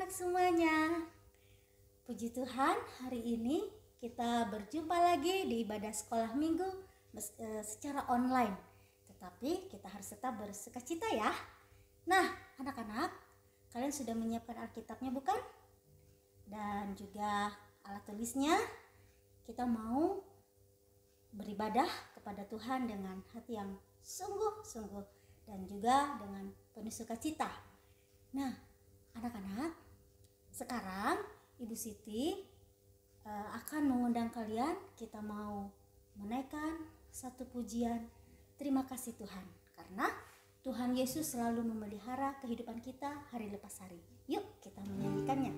anak-anak semuanya. Puji Tuhan, hari ini kita berjumpa lagi di ibadah sekolah minggu secara online. Tetapi kita harus tetap bersukacita ya. Nah, anak-anak, kalian sudah menyiapkan Alkitabnya bukan? Dan juga alat tulisnya. Kita mau beribadah kepada Tuhan dengan hati yang sungguh-sungguh dan juga dengan penuh sukacita. Nah, anak-anak, sekarang Ibu Siti akan mengundang kalian. Kita mau menaikkan satu pujian terima kasih Tuhan, karena Tuhan Yesus selalu memelihara kehidupan kita hari lepas hari. Yuk kita menyanyikannya.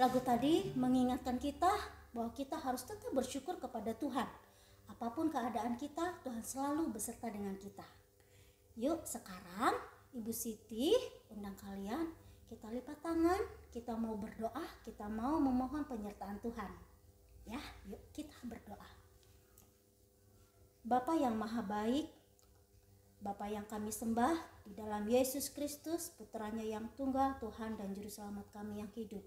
Lagu tadi mengingatkan kita bahwa kita harus tetap bersyukur kepada Tuhan. Apapun keadaan kita, Tuhan selalu beserta dengan kita. Yuk sekarang Ibu Siti undang kalian, kita lipat tangan, kita mau berdoa, kita mau memohon penyertaan Tuhan. Ya, yuk kita berdoa. Bapa yang maha baik, Bapa yang kami sembah di dalam Yesus Kristus, putranya yang tunggal, Tuhan dan Juru Selamat kami yang hidup.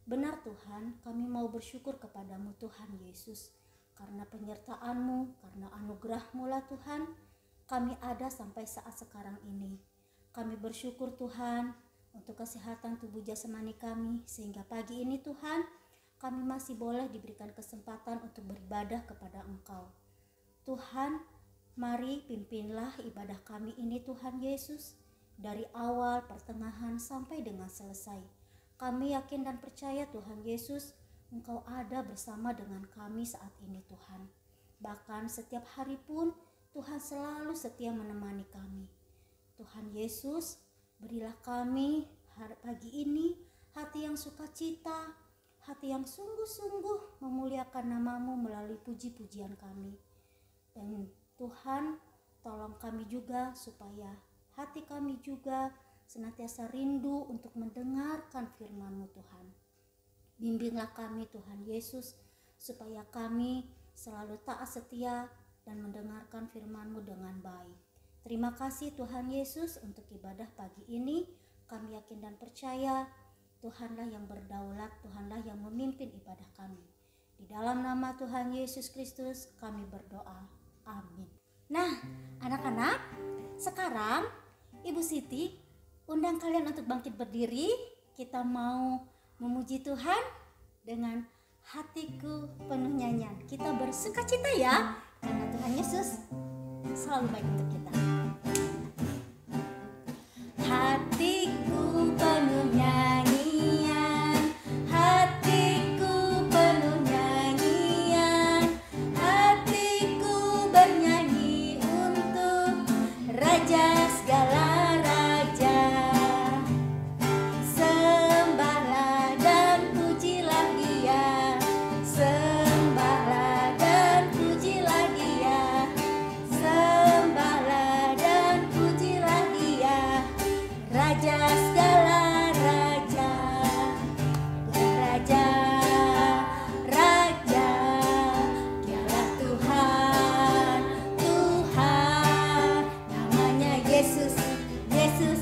Benar Tuhan, kami mau bersyukur kepadamu Tuhan Yesus, karena penyertaan-Mu, karena anugerah-Mu lah Tuhan, kami ada sampai saat sekarang ini. Kami bersyukur Tuhan untuk kesehatan tubuh jasmani kami, sehingga pagi ini Tuhan, kami masih boleh diberikan kesempatan untuk beribadah kepada Engkau. Tuhan, mari pimpinlah ibadah kami ini Tuhan Yesus, dari awal, pertengahan, sampai dengan selesai. Kami yakin dan percaya Tuhan Yesus, Engkau ada bersama dengan kami saat ini Tuhan. Bahkan setiap hari pun Tuhan selalu setia menemani kami. Tuhan Yesus, berilah kami pagi ini hati yang sukacita, hati yang sungguh-sungguh memuliakan nama-Mu melalui puji-pujian kami. Dan Tuhan, tolong kami juga supaya hati kami juga senantiasa rindu untuk mendengarkan firman-Mu Tuhan. Bimbinglah kami Tuhan Yesus, supaya kami selalu taat setia dan mendengarkan firman-Mu dengan baik. Terima kasih Tuhan Yesus untuk ibadah pagi ini. Kami yakin dan percaya Tuhanlah yang berdaulat, Tuhanlah yang memimpin ibadah kami. Di dalam nama Tuhan Yesus Kristus kami berdoa. Amin. Nah, anak-anak, sekarang Ibu Siti undang kalian untuk bangkit berdiri. Kita mau memuji Tuhan dengan hatiku penuh nyanyian. Kita bersukacita ya, karena Tuhan Yesus selalu baik untuk kita. Hatiku penuh nyanyian, hatiku penuh nyanyian, hatiku bernyanyi untuk Raja segala raja. Sembahlah dan pujilah Dia, sembahlah dan pujilah Dia, sembahlah dan pujilah Dia, Raja segala raja. Dia Raja, Raja, Dialah Tuhan, Tuhan, namanya Yesus, Yesus,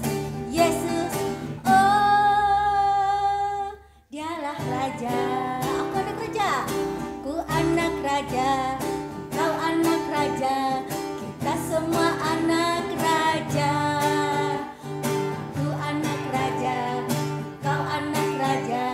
Yesus. Oh, Dialah Raja. Aku anak raja, ku anak raja, kau anak raja, kita semua anak raja. Ku anak raja, kau anak raja,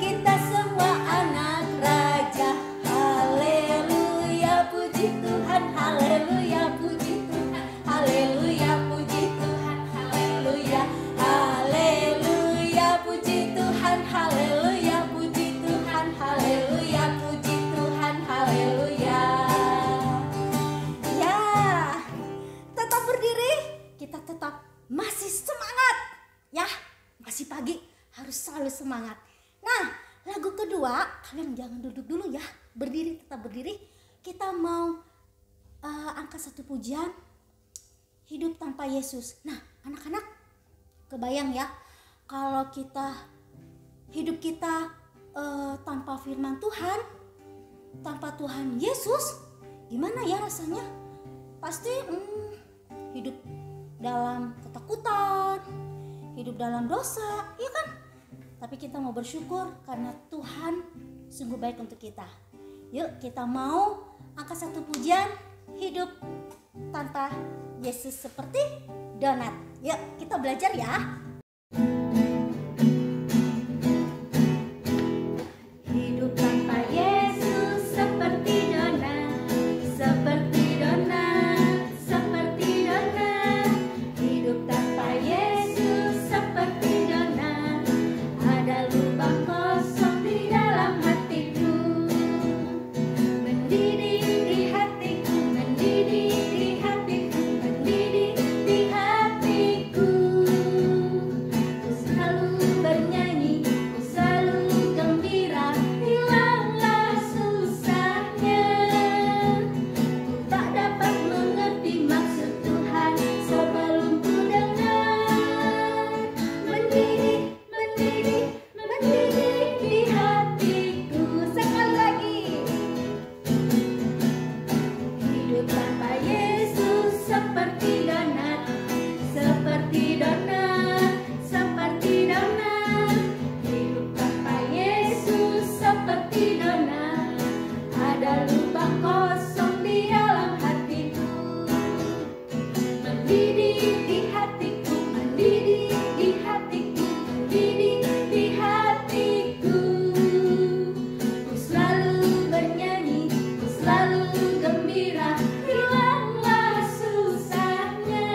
kita semua anak raja. Haleluya, puji Tuhan, haleluya, puji Tuhan, haleluya, puji Tuhan, haleluya, haleluya, puji Tuhan, haleluya, puji Tuhan, haleluya, puji Tuhan, haleluya. Ya, tetap berdiri, kita tetap masih semangat ya, masih pagi, harus selalu semangat. Nah, lagu kedua, kalian jangan duduk dulu ya, berdiri, tetap berdiri. Kita mau angkat satu pujian, hidup tanpa Yesus. Nah, anak-anak, kebayang ya, kalau hidup kita tanpa firman Tuhan, tanpa Tuhan Yesus, gimana ya rasanya? Pasti hidup dalam ketakutan, hidup dalam dosa, ya kan? Tapi kita mau bersyukur karena Tuhan sungguh baik untuk kita. Yuk, kita mau angkat satu pujian, hidup tanpa Yesus seperti donat. Yuk, kita belajar ya. Hidup tanpa Yesus seperti donat, seperti donat, seperti donat. Hidup tanpa Yesus seperti donat, ada lubang kosong di dalam hatiku, mendidih di hatiku, mendidih di hatiku, mendidih di hatiku. Ku selalu bernyanyi, ku selalu gembira, hilanglah susahnya. Ku tak dapat mengerti maksud Tuhan sebelum ku dengar. Mendidih, mendidih, mendidih di hatiku. Sekali lagi. Hidup tanpa Yesus seperti donat, seperti donat, seperti donat. Hidup tanpa Yesus seperti donat, ada lubang kosong di dalam hatiku, mendidih di hatiku, mendidih di hatiku, mendidih di hatiku. Ku selalu bernyanyi, ku selalu gembira, hilanglah susahnya.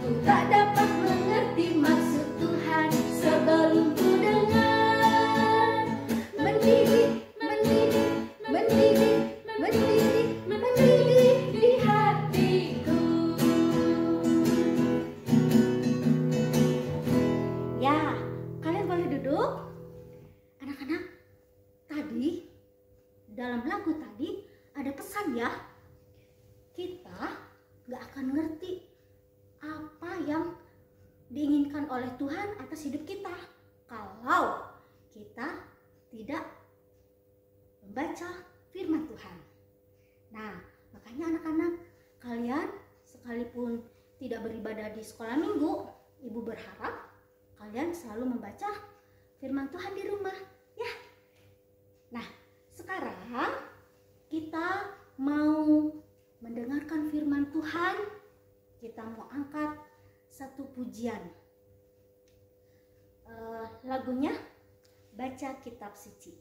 Ku tak dapat mengerti maksud Tuhan sebelum ku dengar. Mendidih, mendidih, mendidih, mendidih, mendidih di hatiku. Ya, kalian boleh duduk. Anak-anak, tadi dalam lagu tadi ada pesan ya. Kita gak akan ngerti apa yang diinginkan oleh Tuhan atas hidup kita kalau kita tidak membaca firman Tuhan. Nah, sekalipun tidak beribadah di sekolah minggu, Ibu berharap kalian selalu membaca firman Tuhan di rumah, ya. Nah, sekarang kita mau mendengarkan firman Tuhan. Kita mau angkat satu pujian. Lagunya Baca Kitab Suci.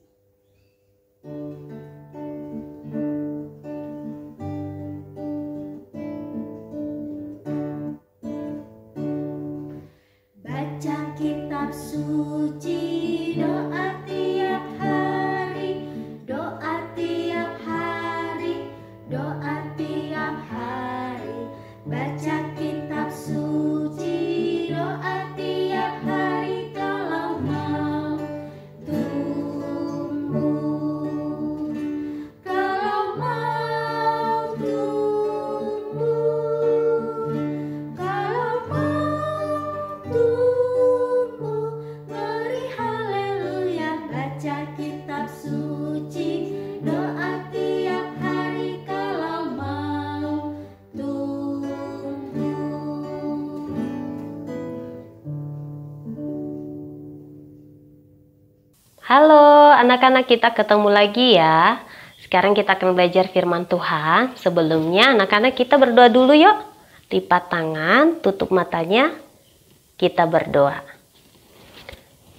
Baca kitab suci, doa tiap hari, doa tiap hari, doa tiap hari. Baca kitab suci, doa tiap hari, kalau mau tumbuh, kalau mau tumbuh, kalau mau tumbuh, beri haleluya. Baca kitab suci, doa tiap hari, kalau mau tumbuh. Halo anak-anak, kita ketemu lagi ya. Sekarang kita akan belajar firman Tuhan. Sebelumnya anak-anak kita berdoa dulu yuk. Lipat tangan, tutup matanya. Kita berdoa.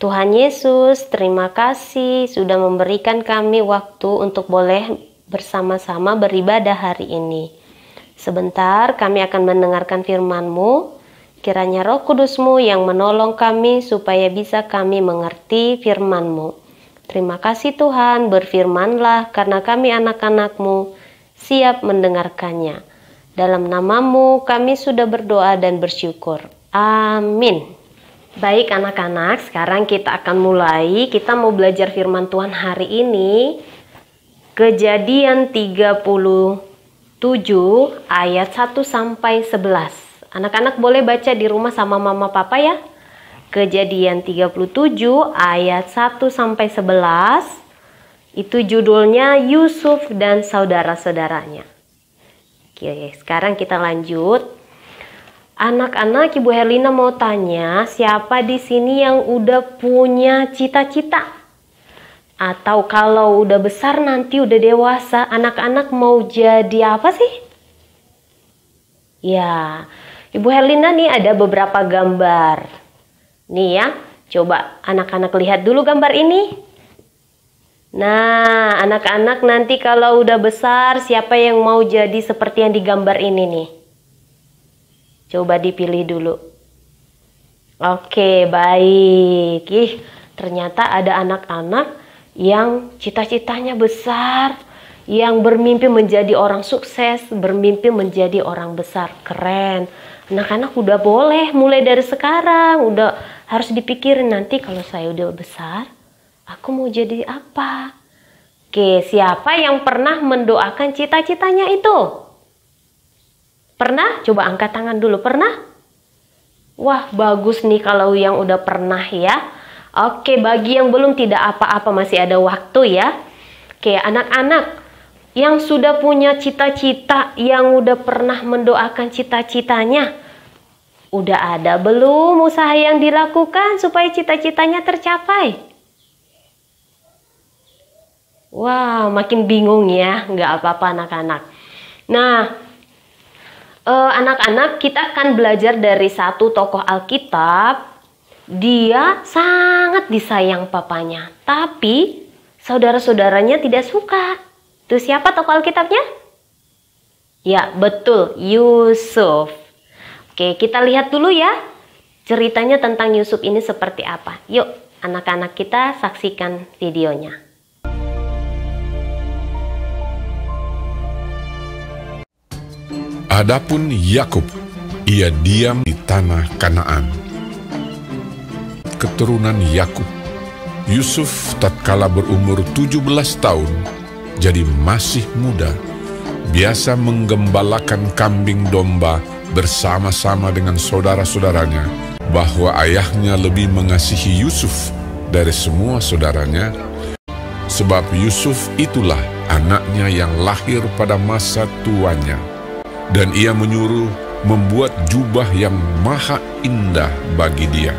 Tuhan Yesus, terima kasih sudah memberikan kami waktu untuk boleh bersama-sama beribadah hari ini. Sebentar kami akan mendengarkan firman-Mu. Kiranya Roh Kudus-Mu yang menolong kami supaya bisa kami mengerti firman-Mu. Terima kasih Tuhan, berfirmanlah karena kami anak-anak-Mu siap mendengarkannya. Dalam nama-Mu kami sudah berdoa dan bersyukur. Amin. Baik anak-anak, sekarang kita akan mulai. Kita mau belajar firman Tuhan hari ini. Kejadian 37 ayat 1 sampai 11. Anak-anak boleh baca di rumah sama mama papa ya. Kejadian 37 ayat 1 sampai 11. Itu judulnya Yusuf dan saudara-saudaranya. Oke, sekarang kita lanjut. Anak-anak, Ibu Herlina mau tanya, siapa di sini yang udah punya cita-cita? Atau kalau udah besar nanti udah dewasa, anak-anak mau jadi apa sih? Ya, Ibu Herlina nih ada beberapa gambar. Nih ya, coba anak-anak lihat dulu gambar ini. Nah, anak-anak nanti kalau udah besar, siapa yang mau jadi seperti yang digambar ini nih? Coba dipilih dulu. Oke, baik. Ternyata ada anak-anak yang cita-citanya besar, yang bermimpi menjadi orang sukses, bermimpi menjadi orang besar. Keren. Anak-anak udah boleh mulai dari sekarang, udah harus dipikirin nanti kalau saya udah besar, aku mau jadi apa? Oke, siapa yang pernah mendoakan cita-citanya itu? Pernah? Coba angkat tangan dulu, pernah? Wah, bagus nih kalau yang udah pernah ya. Oke, bagi yang belum tidak apa-apa, masih ada waktu ya. Oke, anak-anak yang sudah punya cita-cita, yang udah pernah mendoakan cita-citanya, udah ada belum usaha yang dilakukan supaya cita-citanya tercapai? Wow, makin bingung ya, nggak apa-apa anak-anak. Nah, anak-anak kita akan belajar dari satu tokoh Alkitab. Dia sangat disayang papanya, tapi saudara-saudaranya tidak suka. Itu siapa tokoh Alkitabnya? Ya, betul, Yusuf. Oke, kita lihat dulu ya. Ceritanya tentang Yusuf ini seperti apa. Yuk, anak-anak kita saksikan videonya. Adapun Yakub, ia diam di tanah Kanaan. Keturunan Yakub, Yusuf tatkala berumur 17 tahun, jadi masih muda, biasa menggembalakan kambing domba bersama-sama dengan saudara-saudaranya, bahwa ayahnya lebih mengasihi Yusuf dari semua saudaranya, sebab Yusuf itulah anaknya yang lahir pada masa tuanya. Dan ia menyuruh membuat jubah yang maha indah bagi dia.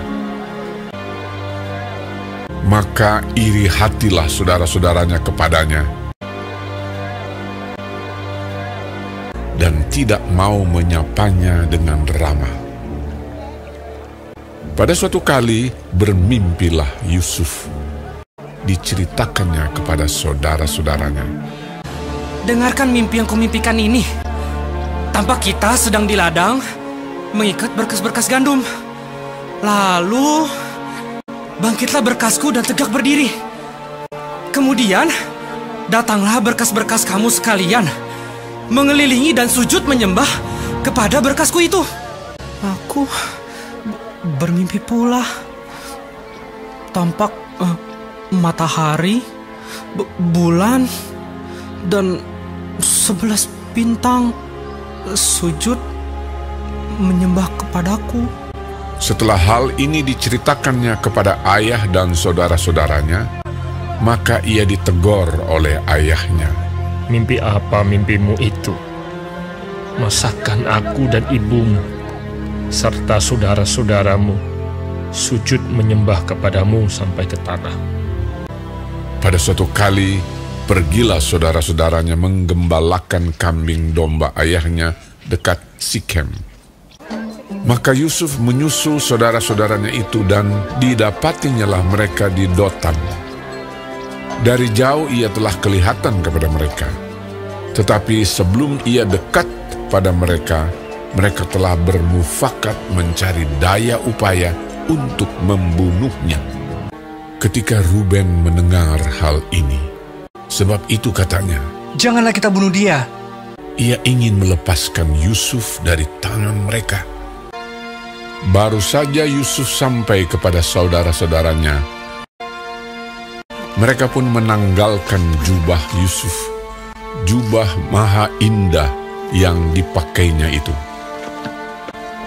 Maka iri hatilah saudara-saudaranya kepadanya dan tidak mau menyapanya dengan ramah. Pada suatu kali bermimpilah Yusuf. Diceritakannya kepada saudara-saudaranya. Dengarkan mimpi yang kumimpikan ini. Tampak kita sedang di ladang mengikat berkas-berkas gandum. Lalu bangkitlah berkasku dan tegak berdiri. Kemudian datanglah berkas-berkas kamu sekalian, mengelilingi dan sujud menyembah kepada berkasku itu. Aku bermimpi pula. Tampak matahari, bulan, dan 11 bintang sujud menyembah kepadaku. Setelah hal ini diceritakannya kepada ayah dan saudara-saudaranya, maka ia ditegur oleh ayahnya. Mimpi apa mimpimu itu? Masakan aku dan ibumu serta saudara-saudaramu sujud menyembah kepadamu sampai ke tanah. Pada suatu kali, pergilah saudara-saudaranya menggembalakan kambing domba ayahnya dekat Sikem. Maka Yusuf menyusul saudara-saudaranya itu dan didapatinyalah mereka di Dotan. Dari jauh ia telah kelihatan kepada mereka. Tetapi sebelum ia dekat pada mereka, mereka telah bermufakat mencari daya upaya untuk membunuhnya. Ketika Ruben mendengar hal ini, sebab itu katanya, "Janganlah kita bunuh dia." Ia ingin melepaskan Yusuf dari tangan mereka. Baru saja Yusuf sampai kepada saudara-saudaranya, mereka pun menanggalkan jubah Yusuf, jubah maha indah yang dipakainya itu.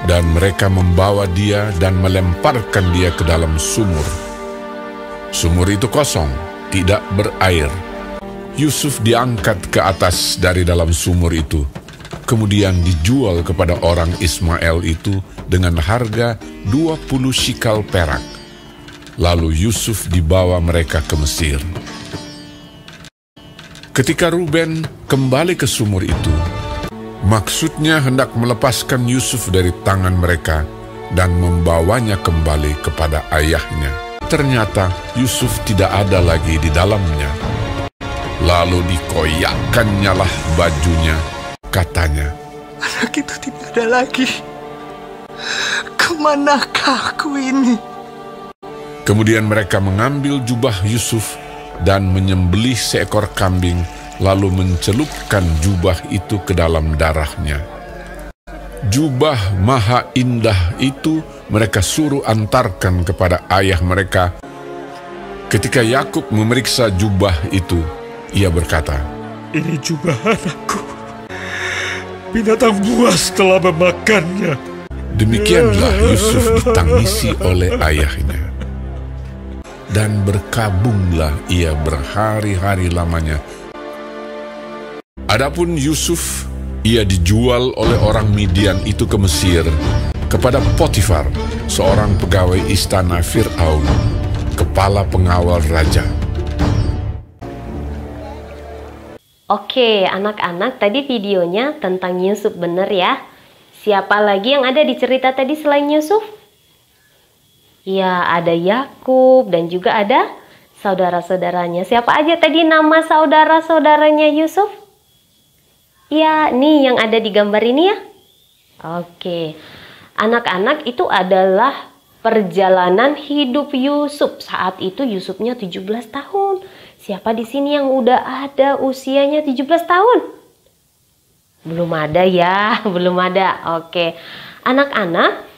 Dan mereka membawa dia dan melemparkan dia ke dalam sumur. Sumur itu kosong, tidak berair. Yusuf diangkat ke atas dari dalam sumur itu, kemudian dijual kepada orang Ismail itu dengan harga 20 shikal perak. Lalu Yusuf dibawa mereka ke Mesir. Ketika Ruben kembali ke sumur itu, maksudnya hendak melepaskan Yusuf dari tangan mereka dan membawanya kembali kepada ayahnya. Ternyata Yusuf tidak ada lagi di dalamnya. Lalu dikoyakkannyalah lah bajunya. Katanya, "Anak itu tidak ada lagi. Kemanakah aku ini?" Kemudian mereka mengambil jubah Yusuf dan menyembelih seekor kambing, lalu mencelupkan jubah itu ke dalam darahnya. Jubah maha indah itu mereka suruh antarkan kepada ayah mereka. Ketika Yakub memeriksa jubah itu, ia berkata, Ini jubah anakku. Binatang buas telah memakannya. Demikianlah Yusuf ditangisi oleh ayahnya. Dan berkabunglah ia berhari-hari lamanya. Adapun Yusuf, ia dijual oleh orang Midian itu ke Mesir, kepada Potifar, seorang pegawai istana Fir'aun, kepala pengawal raja. Oke, anak-anak, tadi videonya tentang Yusuf, bener ya? Siapa lagi yang ada di cerita tadi selain Yusuf? Ya, ada Yakub dan juga ada saudara-saudaranya. Siapa aja tadi nama saudara-saudaranya Yusuf? Ya, nih yang ada di gambar ini ya. Oke, anak-anak, itu adalah perjalanan hidup Yusuf. Saat itu Yusufnya 17 tahun. Siapa di sini yang udah ada usianya 17 tahun? Belum ada ya, belum ada. Oke, anak-anak,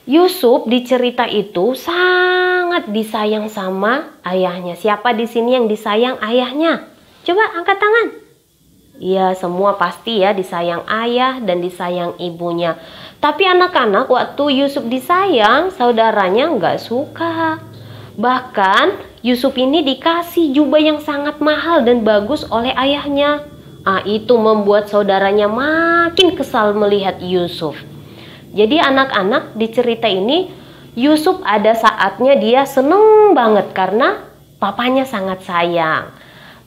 Yusuf di cerita itu sangat disayang sama ayahnya. Siapa di sini yang disayang ayahnya? Coba angkat tangan. Ya, semua pasti ya disayang ayah dan disayang ibunya. Tapi anak-anak, waktu Yusuf disayang, saudaranya nggak suka. Bahkan Yusuf ini dikasih jubah yang sangat mahal dan bagus oleh ayahnya. Itu membuat saudaranya makin kesal melihat Yusuf. Jadi anak-anak di cerita ini Yusuf ada saatnya dia seneng banget karena papanya sangat sayang.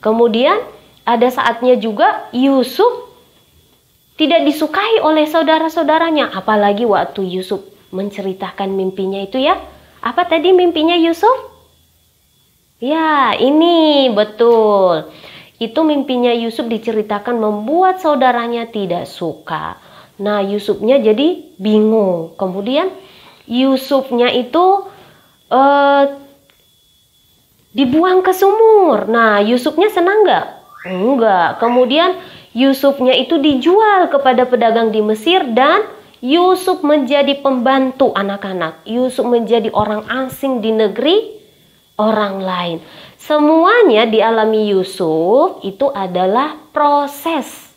Kemudian ada saatnya juga Yusuf tidak disukai oleh saudara-saudaranya. Apalagi waktu Yusuf menceritakan mimpinya itu ya. Apa tadi mimpinya Yusuf? Ya, ini betul. Itu mimpinya Yusuf diceritakan membuat saudaranya tidak suka. Nah, Yusufnya jadi bingung. Kemudian Yusufnya itu dibuang ke sumur. Nah, Yusufnya senang nggak? Enggak. Kemudian Yusufnya itu dijual kepada pedagang di Mesir dan Yusuf menjadi pembantu anak-anak. Yusuf menjadi orang asing di negeri orang lain. Semuanya dialami Yusuf itu adalah proses.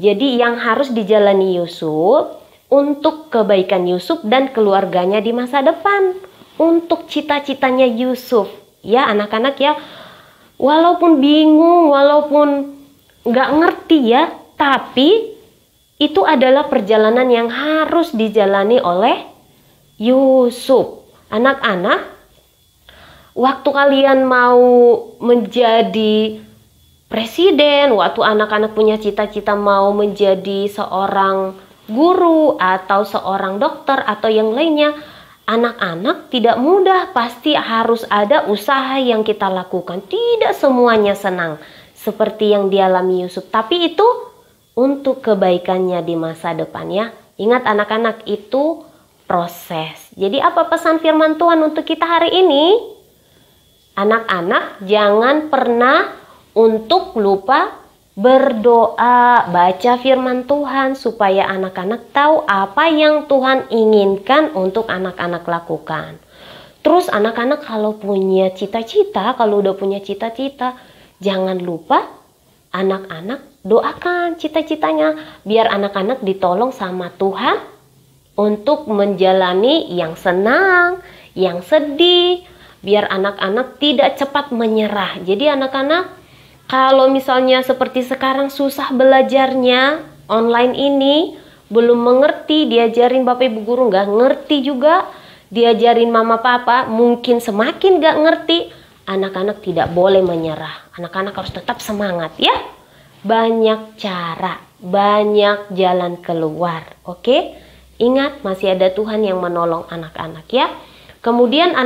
Jadi yang harus dijalani Yusuf untuk kebaikan Yusuf dan keluarganya di masa depan. Untuk cita-citanya Yusuf. Ya anak-anak ya. Walaupun bingung, walaupun nggak ngerti ya. Tapi itu adalah perjalanan yang harus dijalani oleh Yusuf. Anak-anak, waktu kalian mau menjadi presiden, waktu anak-anak punya cita-cita mau menjadi seorang guru atau seorang dokter atau yang lainnya, anak-anak tidak mudah, pasti harus ada usaha yang kita lakukan. Tidak semuanya senang seperti yang dialami Yusuf, tapi itu untuk kebaikannya di masa depan ya. Ingat anak-anak, itu proses. Jadi apa pesan firman Tuhan untuk kita hari ini? Anak-anak jangan pernah untuk lupa berdoa, baca firman Tuhan supaya anak-anak tahu apa yang Tuhan inginkan untuk anak-anak lakukan. Terus anak-anak kalau punya cita-cita, kalau udah punya cita-cita, jangan lupa anak-anak doakan cita-citanya biar anak-anak ditolong sama Tuhan untuk menjalani yang senang, yang sedih. Biar anak-anak tidak cepat menyerah. Jadi anak-anak kalau misalnya seperti sekarang susah belajarnya online ini, belum mengerti, diajarin Bapak Ibu Guru nggak ngerti juga, diajarin Mama Papa mungkin semakin nggak ngerti, anak-anak tidak boleh menyerah. Anak-anak harus tetap semangat ya. Banyak cara, banyak jalan keluar. Oke? Ingat masih ada Tuhan yang menolong anak-anak ya. Kemudian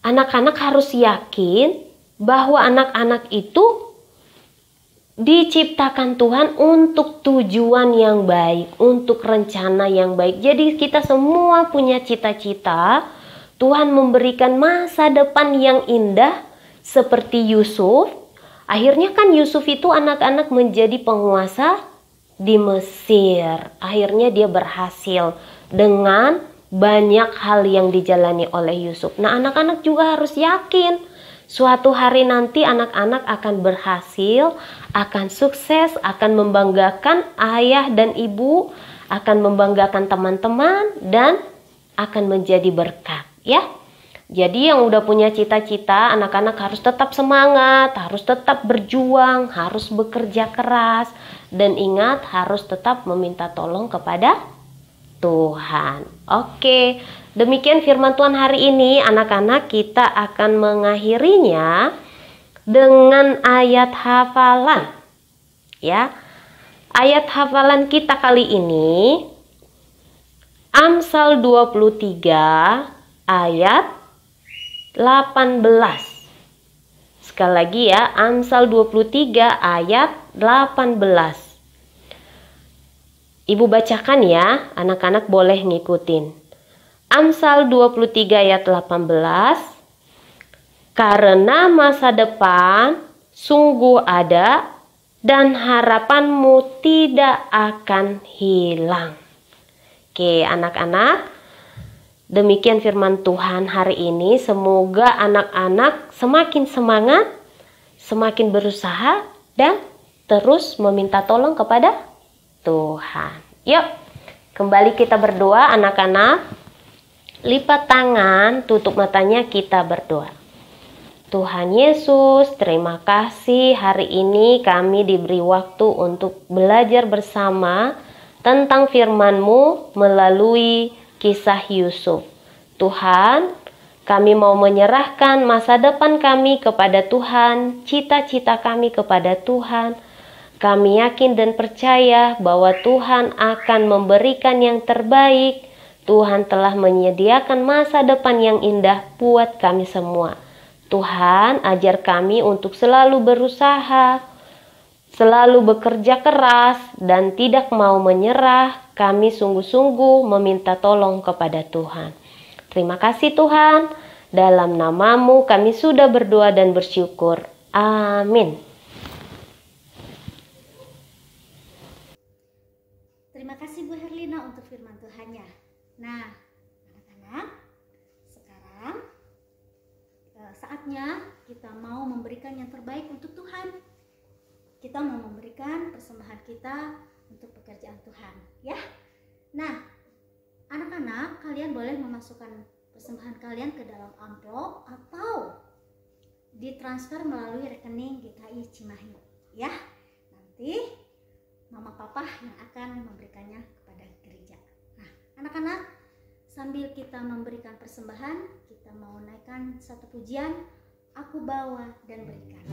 anak-anak harus yakin bahwa anak-anak itu diciptakan Tuhan untuk tujuan yang baik, untuk rencana yang baik. Jadi kita semua punya cita-cita. Tuhan memberikan masa depan yang indah seperti Yusuf. Akhirnya kan Yusuf itu anak-anak menjadi penguasa di Mesir. Akhirnya dia berhasil dengan banyak hal yang dijalani oleh Yusuf. Nah, anak-anak juga harus yakin suatu hari nanti anak-anak akan berhasil, akan sukses, akan membanggakan ayah dan ibu, akan membanggakan teman-teman, dan akan menjadi berkat ya. Jadi yang udah punya cita-cita, anak-anak harus tetap semangat, harus tetap berjuang, harus bekerja keras, dan ingat harus tetap meminta tolong kepada Tuhan. Oke, demikian firman Tuhan hari ini. Anak-anak, kita akan mengakhirinya dengan ayat hafalan. Ya. Ayat hafalan kita kali ini Amsal 23 ayat 18. Sekali lagi ya, Amsal 23 ayat 18. Ibu bacakan ya, anak-anak boleh ngikutin. Amsal 23 ayat 18. Karena masa depan sungguh ada dan harapanmu tidak akan hilang. Oke, anak-anak, demikian firman Tuhan hari ini. Semoga anak-anak semakin semangat, semakin berusaha, dan terus meminta tolong kepada Tuhan. Yuk, kembali kita berdoa anak-anak. Lipat tangan, tutup matanya, kita berdoa. Tuhan Yesus, terima kasih hari ini kami diberi waktu untuk belajar bersama tentang firman-Mu melalui kisah Yusuf. Tuhan, kami mau menyerahkan masa depan kami kepada Tuhan, cita-cita kami kepada Tuhan. Kami yakin dan percaya bahwa Tuhan akan memberikan yang terbaik. Tuhan telah menyediakan masa depan yang indah buat kami semua. Tuhan, ajar kami untuk selalu berusaha, selalu bekerja keras, dan tidak mau menyerah. Kami sungguh-sungguh meminta tolong kepada Tuhan. Terima kasih Tuhan, dalam nama-Mu kami sudah berdoa dan bersyukur. Amin. Terima kasih Bu Herlina untuk firman Tuhannya. Nah, anak-anak, sekarang saatnya kita mau memberikan yang terbaik untuk Tuhan. Kita mau memberikan persembahan kita untuk pekerjaan Tuhan, ya. Nah, anak-anak, kalian boleh memasukkan persembahan kalian ke dalam amplop atau ditransfer melalui rekening GKI Cimahi, ya. Nanti mama papa yang akan memberikannya kepada gereja. Nah, anak-anak, sambil kita memberikan persembahan, kita mau naikkan satu pujian, Aku Bawa dan Berikan.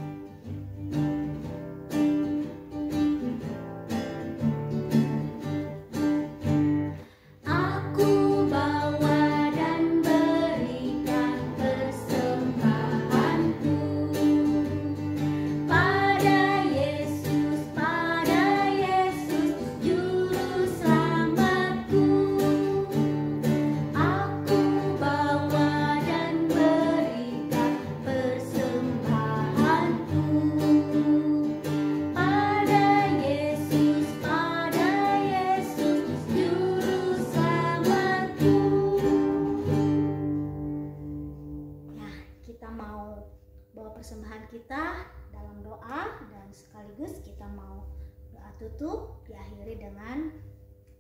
Persembahan kita dalam doa, dan sekaligus kita mau doa tutup diakhiri dengan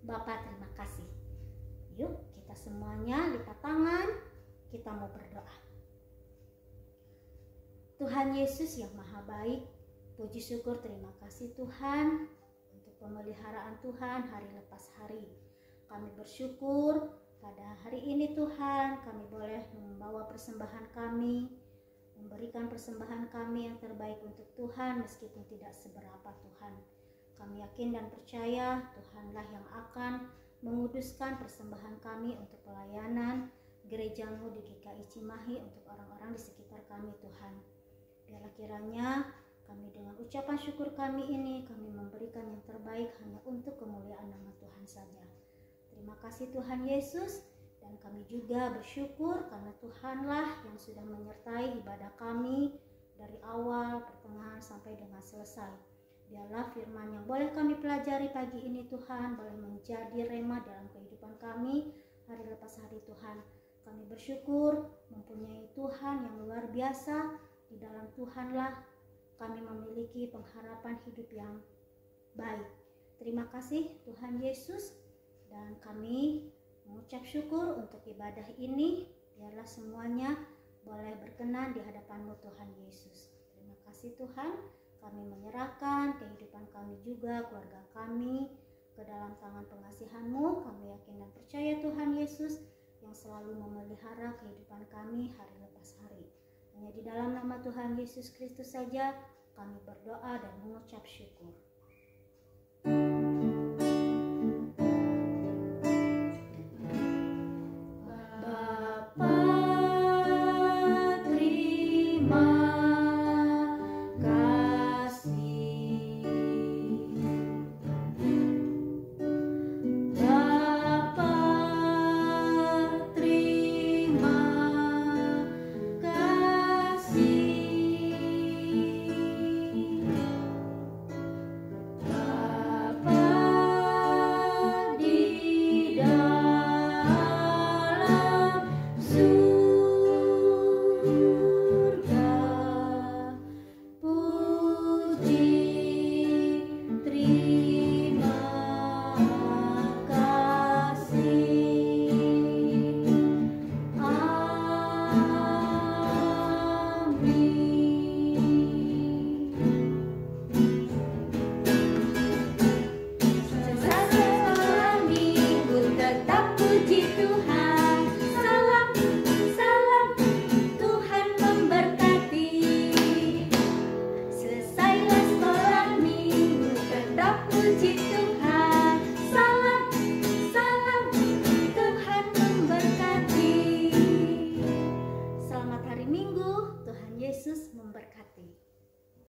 Bapa terima kasih. Yuk kita semuanya lipat tangan, kita mau berdoa. Tuhan Yesus yang maha baik, puji syukur terima kasih Tuhan untuk pemeliharaan Tuhan hari lepas hari. Kami bersyukur pada hari ini Tuhan, kami boleh membawa persembahan kami, memberikan persembahan kami yang terbaik untuk Tuhan meskipun tidak seberapa Tuhan. Kami yakin dan percaya Tuhanlah yang akan menguduskan persembahan kami untuk pelayanan gereja-Mu di GKI Cimahi untuk orang-orang di sekitar kami Tuhan. Biarlah kiranya kami dengan ucapan syukur kami ini, kami memberikan yang terbaik hanya untuk kemuliaan nama Tuhan saja. Terima kasih Tuhan Yesus. Dan kami juga bersyukur karena Tuhanlah yang sudah menyertai ibadah kami dari awal, pertengahan sampai dengan selesai. Biarlah firman yang boleh kami pelajari pagi ini Tuhan boleh menjadi rema dalam kehidupan kami hari lepas hari Tuhan. Kami bersyukur mempunyai Tuhan yang luar biasa. Di dalam Tuhanlah kami memiliki pengharapan hidup yang baik. Terima kasih Tuhan Yesus, dan kami mengucap syukur untuk ibadah ini. Biarlah semuanya boleh berkenan di hadapan-Mu Tuhan Yesus. Terima kasih Tuhan, kami menyerahkan kehidupan kami juga, keluarga kami ke dalam tangan pengasihan-Mu. Kami yakin dan percaya Tuhan Yesus yang selalu memelihara kehidupan kami hari lepas hari. Hanya di dalam nama Tuhan Yesus Kristus saja kami berdoa dan mengucap syukur.